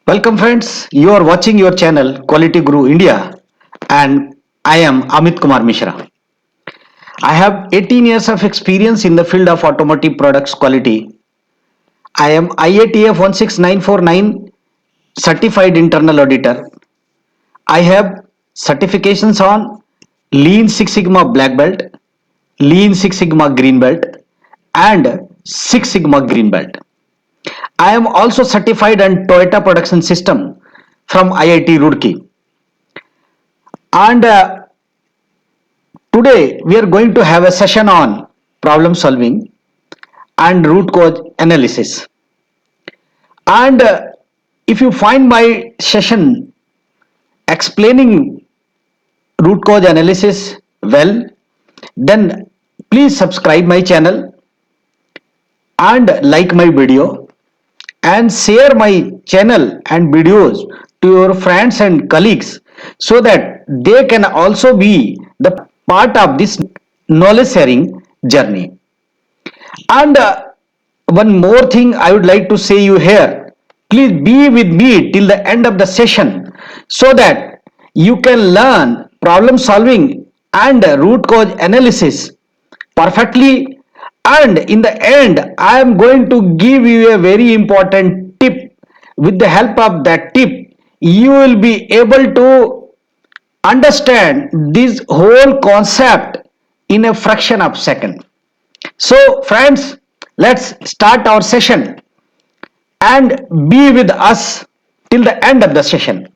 Welcome friends, you are watching your channel Quality Guru India and I am Amit Kumar Mishra. I have 18 years of experience in the field of automotive products quality. I am IATF 16949 certified internal auditor. I have certifications on Lean Six Sigma Black Belt, Lean Six Sigma Green Belt and Six Sigma Green Belt. I am also certified on Toyota production system from IIT Roorkee. And today we are going to have a session on problem solving and root cause analysis. And if you find my session explaining root cause analysis well, then please subscribe my channel and like my video and share my channel and videos to your friends and colleagues so that they can also be the part of this knowledge sharing journey. And one more thing I would like to say you here, please be with me till the end of the session so that you can learn problem solving and root cause analysis perfectly. And in the end I am going to give you a very important tip. With the help of that tip you will be able to understand this whole concept in a fraction of second. So friends, let's start our session and be with us till the end of the session.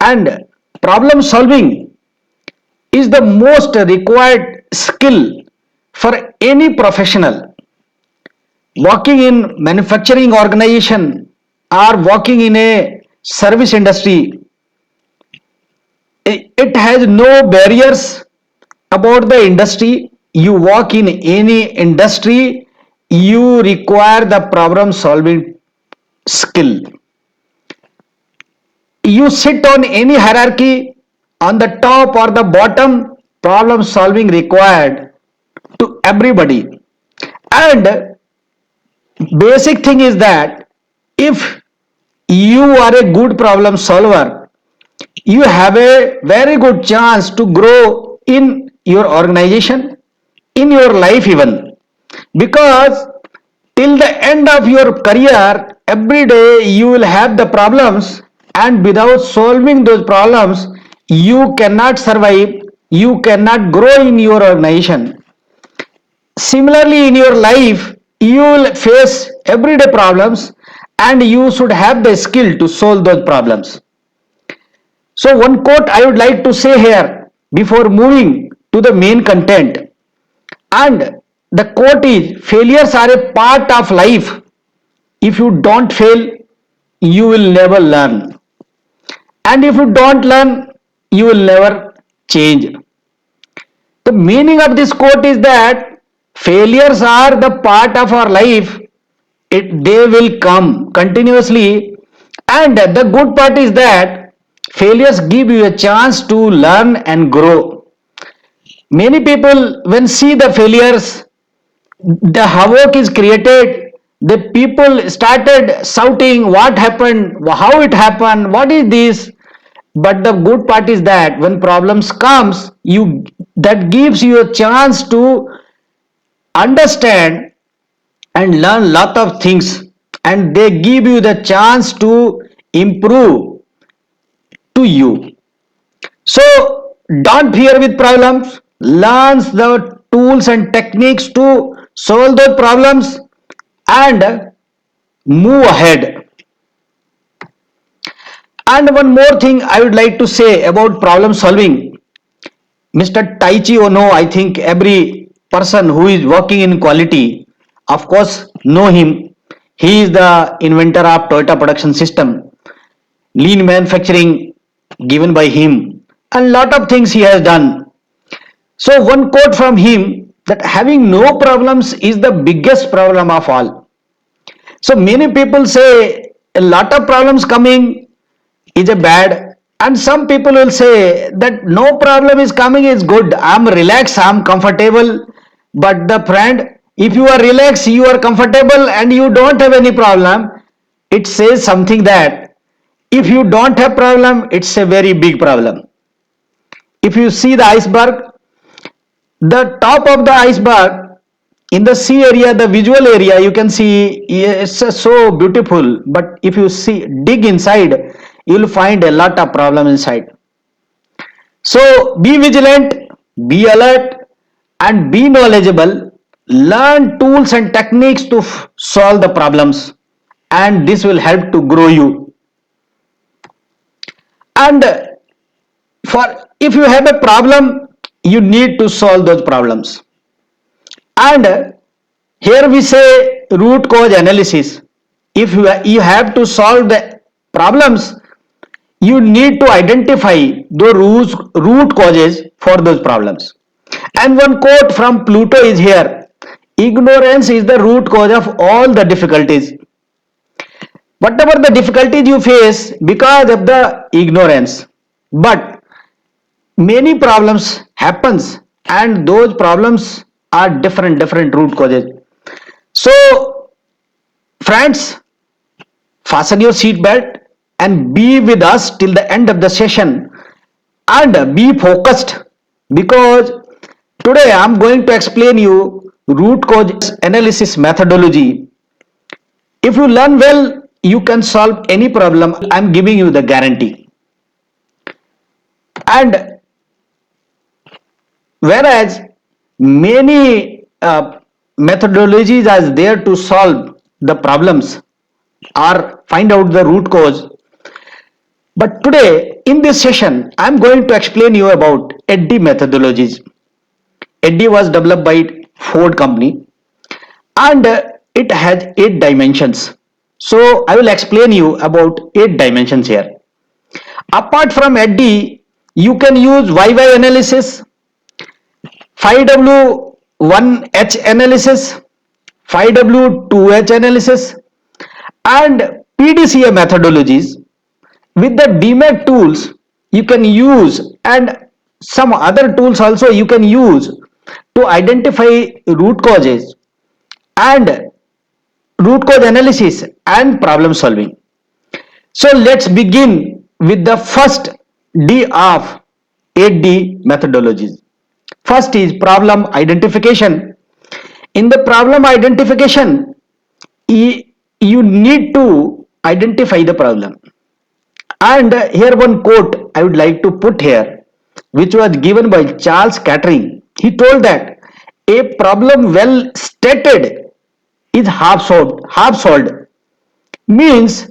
And problem solving is the most required skill for any professional working in manufacturing organization or working in a service industry. It has no barriers about the industry. You work in any industry, you require the problem solving skill. You sit on any hierarchy, on the top or the bottom, problem solving required to everybody. And basic thing is that if you are a good problem solver, you have a very good chance to grow in your organization, in your life even, because till the end of your career every day you will have the problems, and without solving those problems you cannot survive, you cannot grow in your organization. Similarly in your life you will face everyday problems and you should have the skill to solve those problems. So one quote I would like to say here before moving to the main content, and the quote is, failures are a part of life. If you don't fail, you will never learn. And if you don't learn, you will never change. The meaning of this quote is that failures are the part of our life. They will come continuously. And the good part is that failures give you a chance to learn and grow. Many people, when see the failures, the havoc is created. The people started shouting what happened, how it happened, what is this. But the good part is that when problems comes, you that gives you a chance to understand and learn lot of things, and they give you the chance to improve to you. So don't fear with problems, learn the tools and techniques to solve those problems and move ahead. And one more thing I would like to say about problem solving. Mr. Tai Chi Ono, I think every person who is working in quality, of course, know him. He is the inventor of Toyota production system, lean manufacturing given by him, and lot of things he has done. So one quote from him, that having no problems is the biggest problem of all. So many people say a lot of problems coming is a bad, and some people will say that no problem is coming is good, I'm relaxed, I'm comfortable. But the friend, if you are relaxed, you are comfortable and you don't have any problem, it says something that If you don't have problem, it's a very big problem. If you see the iceberg, the top of the iceberg in the sea area, the visual area, you can see it's so beautiful, but if you see dig inside, you'll find a lot of problem inside. So be vigilant, be alert, and be knowledgeable. Learn tools and techniques to solve the problems, and this will help to grow you. And for if you have a problem, you need to solve those problems. And here we say root cause analysis. If you have to solve the problems, you need to identify the root causes for those problems. And one quote from Pluto is here: ignorance is the root cause of all the difficulties. Whatever the difficulties you face because of the ignorance, but many problems happens, and those problems are different root causes. So friends, fasten your seat belt and be with us till the end of the session, and be focused, because today I am going to explain you root cause analysis methodology. If you learn well, you can solve any problem. I am giving you the guarantee. And whereas many methodologies are there to solve the problems or find out the root cause, but today in this session I am going to explain you about EDDI methodologies. EDDI was developed by Ford company, and it has 8 dimensions. So I will explain you about 8 dimensions here. Apart from EDDI, you can use YY analysis, 5W1H analysis, 5W2H analysis, and PDCA methodologies. With the DMAT tools you can use, and some other tools also you can use to identify root causes and root cause analysis and problem solving. So let's begin with the first D of 8D methodologies. First is problem identification. In the problem identification, you need to identify the problem. And here one quote I would like to put here, which was given by Charles Kettering. He told that a problem well stated is half solved. Means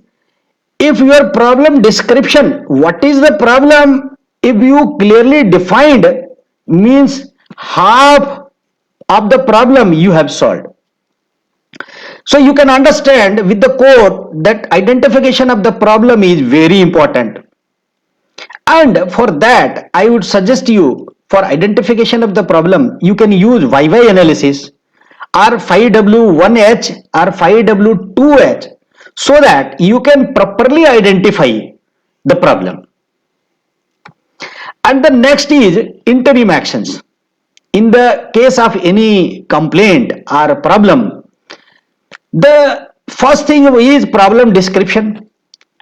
if your problem description, what is the problem, if you clearly defined, means half of the problem you have solved. So you can understand with the quote that identification of the problem is very important. And for that, I would suggest you, for identification of the problem, you can use YY analysis or 5W1H or 5W2H, so that you can properly identify the problem. And the next is interim actions. In the case of any complaint or problem, the first thing is problem description,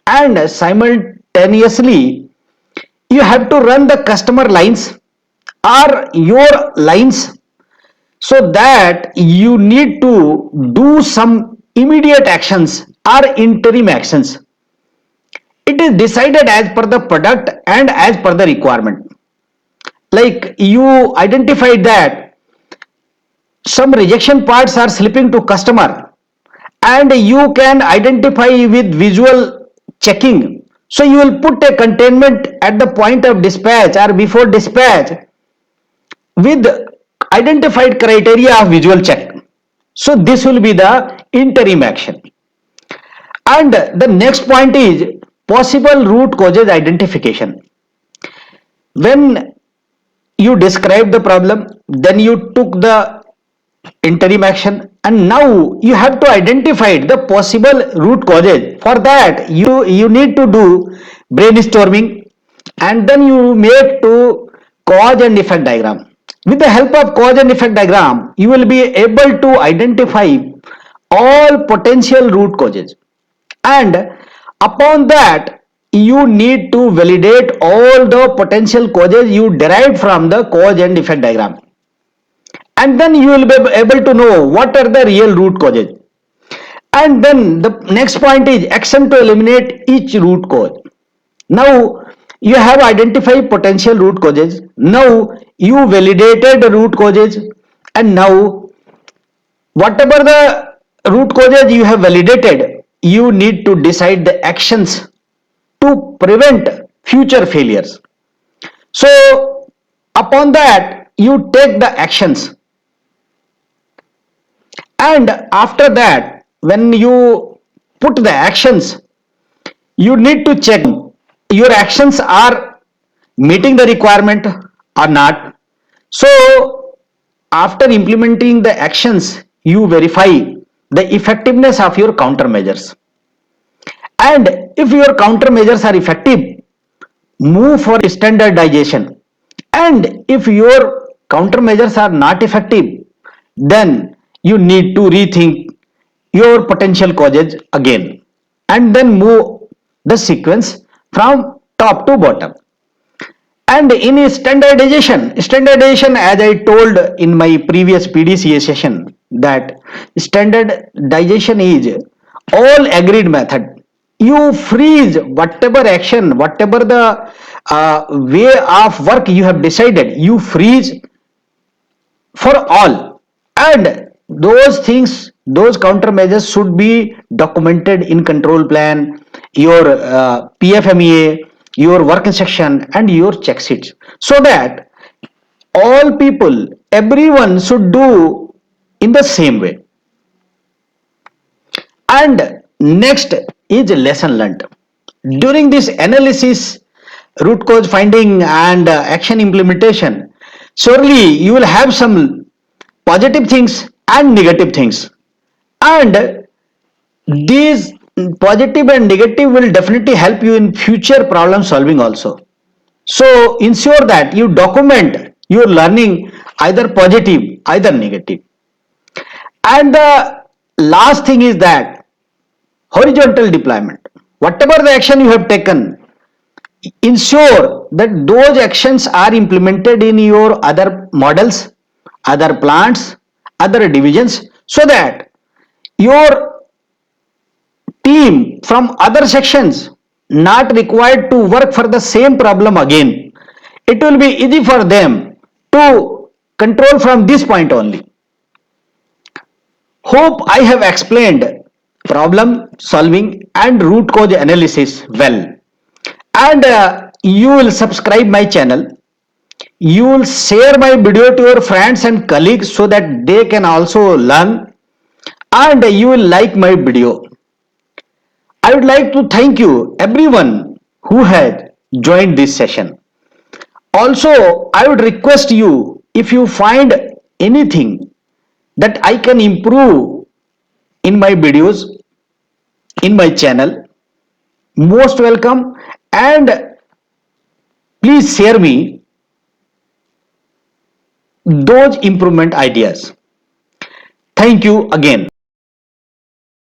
and simultaneously you have to run the customer lines or your lines, so that you need to do some immediate actions or interim actions. It is decided as per the product and as per the requirement. Like you identified that some rejection parts are slipping to customer, and you can identify with visual checking. So you will put a containment at the point of dispatch or before dispatch with identified criteria of visual check. So this will be the interim action. And the next point is possible root causes identification. When you describe the problem, then you took the interim action, and now you have to identify the possible root causes. For that you need to do brainstorming, and then you make to cause and effect diagram. With the help of cause and effect diagram, you will be able to identify all potential root causes, and upon that you need to validate all the potential causes you derived from the cause and effect diagram. And then you will be able to know what are the real root causes. And then the next point is action to eliminate each root cause. Now you have identified potential root causes. Now you validated the root causes, and now whatever the root causes you have validated, you need to decide the actions to prevent future failures. So upon that you take the actions, and after that when you put the actions, you need to check your actions are meeting the requirement or not. So after implementing the actions, you verify the effectiveness of your countermeasures. And if your countermeasures are effective, move for standardization. And if your countermeasures are not effective, then you need to rethink your potential causes again, and then move the sequence from top to bottom. And in standardization, as I told in my previous PDCA session, that standardization is all agreed method. You freeze whatever action, whatever the way of work you have decided, you freeze for all. And those things, those countermeasures should be documented in control plan, your PFMEA, your work instruction, and your check sheets, so that all people, everyone should do in the same way. And next is lesson learned. During this analysis, root cause finding, and action implementation, surely you will have some positive things and negative things. And these positive and negative will definitely help you in future problem solving also. So ensure that you document your learning, either positive, either negative. And the last thing is that horizontal deployment. Whatever the action you have taken, ensure that those actions are implemented in your other models, other plants, other divisions, so that your team from other sections not required to work for the same problem again. It will be easy for them to control from this point only. Hope I have explained problem solving and root cause analysis well. And you will subscribe my channel. You will share my video to your friends and colleagues so that they can also learn, and you will like my video. I would like to thank you everyone who has joined this session. Also, I would request you, if you find anything that I can improve in my videos, in my channel, most welcome, and please share me those improvement ideas. Thank you again.